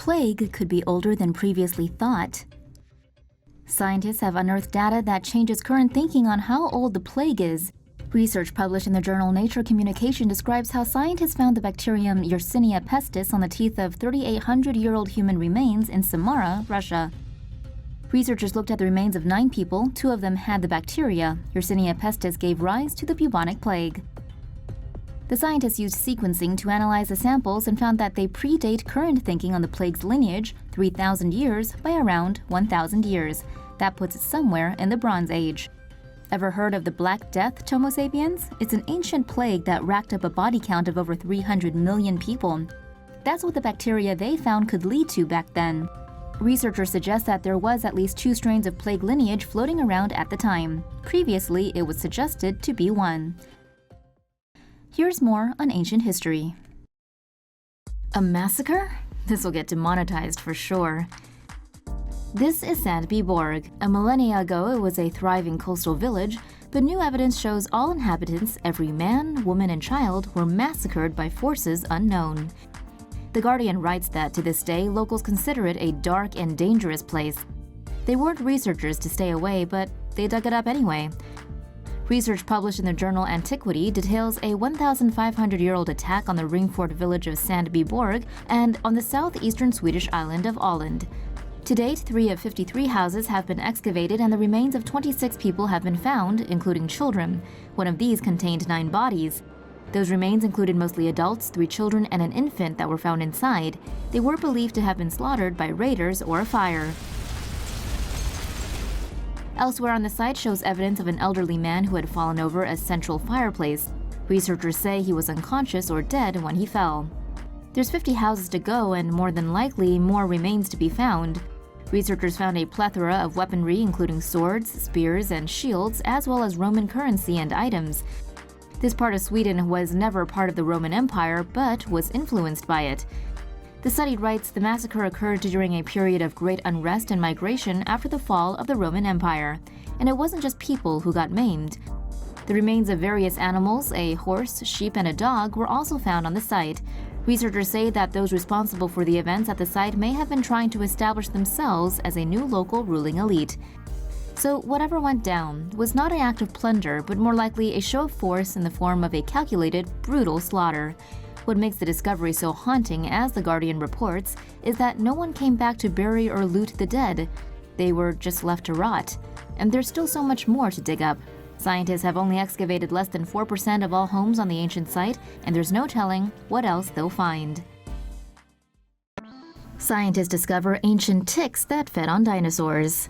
plague could be older than previously thought. Scientists have unearthed data that changes current thinking on how old the plague is. Research published in the journal Nature Communication describes how scientists found the bacterium Yersinia Pestis on the teeth of 3,800-year-old human remains in Samara, Russia. Researchers looked at the remains of 9 people. 2 of them had the bacteria. Yersinia Pestis gave rise to the bubonic plague. The scientists used sequencing to analyze the samples and found that they predate current thinking on the plague's lineage, 3,000 years, by around 1,000 years. That puts it somewhere in the Bronze Age. Ever heard of the Black Death, Homo sapiens? It's an ancient plague that racked up a body count of over 300 million people. That's what the bacteria they found could lead to back then. Researchers suggest that there was at least 2 strains of plague lineage floating around at the time. Previously, it was suggested to be 1. Here's more on ancient history. A massacre? This will get demonetized for sure. This is Sandbyborg. A millennia ago, it was a thriving coastal village, but new evidence shows all inhabitants, every man, woman, and child, were massacred by forces unknown. The Guardian writes that to this day, locals consider it a dark and dangerous place. They warned researchers to stay away, but they dug it up anyway. Research published in the journal Antiquity details a 1,500-year-old attack on the ring-fort village of Sandbyborg and on the southeastern Swedish island of Åland. To date, 3 of 53 houses have been excavated and the remains of 26 people have been found, including children. One of these contained 9 bodies. Those remains included mostly adults, 3 children, and an infant that were found inside. They were believed to have been slaughtered by raiders or a fire. Elsewhere on the site shows evidence of an elderly man who had fallen over a central fireplace. Researchers say he was unconscious or dead when he fell. There's 50 houses to go and more than likely more remains to be found. Researchers found a plethora of weaponry including swords, spears, and shields, as well as Roman currency and items. This part of Sweden was never part of the Roman Empire, but was influenced by it. The study writes the massacre occurred during a period of great unrest and migration after the fall of the Roman Empire. And it wasn't just people who got maimed. The remains of various animals, a horse, sheep, and a dog, were also found on the site. Researchers say that those responsible for the events at the site may have been trying to establish themselves as a new local ruling elite. So whatever went down was not an act of plunder, but more likely a show of force in the form of a calculated, brutal slaughter. What makes the discovery so haunting, as The Guardian reports, is that no one came back to bury or loot the dead. They were just left to rot. And there's still so much more to dig up. Scientists have only excavated less than 4% of all homes on the ancient site, and there's no telling what else they'll find. Scientists discover ancient ticks that fed on dinosaurs.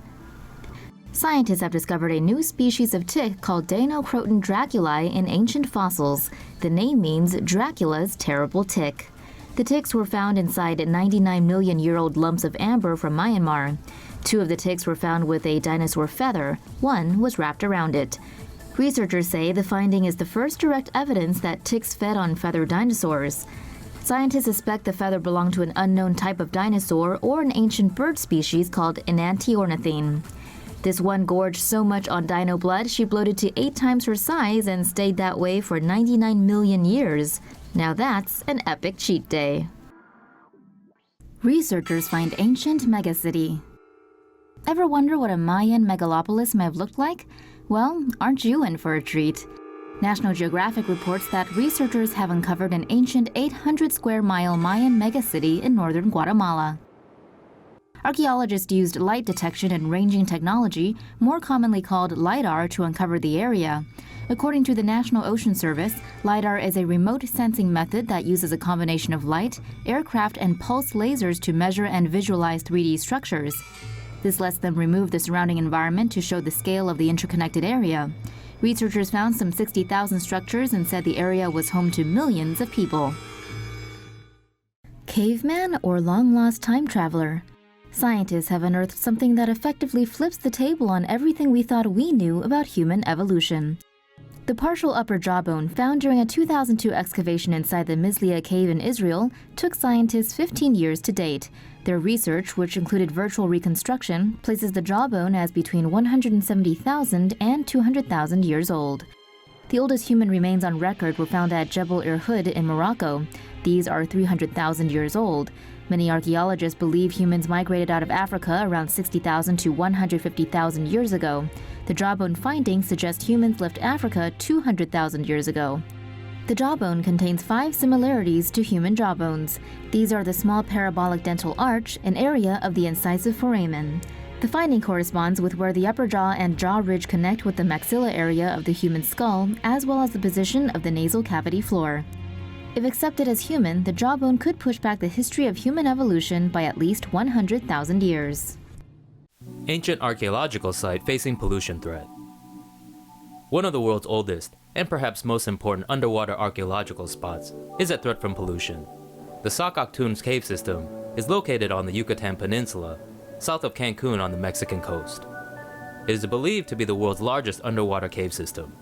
Scientists have discovered a new species of tick called Dinocroton draculae in ancient fossils. The name means Dracula's terrible tick. The ticks were found inside 99 million-year-old lumps of amber from Myanmar. 2 of the ticks were found with a dinosaur feather. 1 was wrapped around it. Researchers say the finding is the first direct evidence that ticks fed on feathered dinosaurs. Scientists suspect the feather belonged to an unknown type of dinosaur or an ancient bird species called Enantiornithine. This one gorged so much on dino blood, she bloated to 8 times her size and stayed that way for 99 million years. Now that's an epic cheat day. Researchers find ancient megacity. Ever wonder what a Mayan megalopolis may have looked like? Well, aren't you in for a treat? National Geographic reports that researchers have uncovered an ancient 800-square-mile Mayan megacity in northern Guatemala. Archaeologists used light detection and ranging technology, more commonly called LiDAR, to uncover the area. According to the National Ocean Service, LiDAR is a remote sensing method that uses a combination of light, aircraft, and pulsed lasers to measure and visualize 3D structures. This lets them remove the surrounding environment to show the scale of the interconnected area. Researchers found some 60,000 structures and said the area was home to millions of people. Caveman or long-lost time traveler? Scientists have unearthed something that effectively flips the table on everything we thought we knew about human evolution. The partial upper jawbone found during a 2002 excavation inside the Mislia cave in Israel took scientists 15 years to date. Their research, which included virtual reconstruction, places the jawbone as between 170,000 and 200,000 years old. The oldest human remains on record were found at Jebel Irhoud in Morocco. These are 300,000 years old. Many archaeologists believe humans migrated out of Africa around 60,000 to 150,000 years ago. The jawbone findings suggest humans left Africa 200,000 years ago. The jawbone contains 5 similarities to human jawbones. These are the small parabolic dental arch, an area of the incisive foramen. The finding corresponds with where the upper jaw and jaw ridge connect with the maxilla area of the human skull, as well as the position of the nasal cavity floor. If accepted as human, the jawbone could push back the history of human evolution by at least 100,000 years. Ancient archaeological site facing pollution threat. One of the world's oldest, and perhaps most important underwater archaeological spots, is at threat from pollution. The Sac-Actun cave system is located on the Yucatan Peninsula, south of Cancun on the Mexican coast. It is believed to be the world's largest underwater cave system.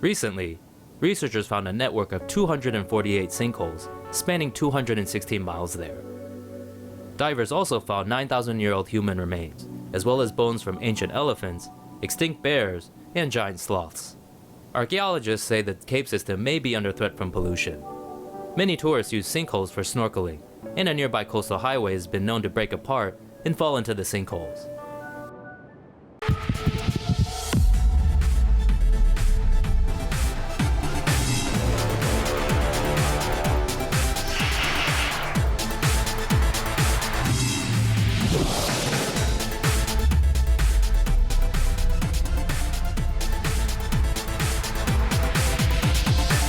Recently, researchers found a network of 248 sinkholes spanning 216 miles there. Divers also found 9,000-year-old human remains, as well as bones from ancient elephants, extinct bears, and giant sloths. Archaeologists say the cave system may be under threat from pollution. Many tourists use sinkholes for snorkeling, and a nearby coastal highway has been known to break apart and fall into the sinkholes.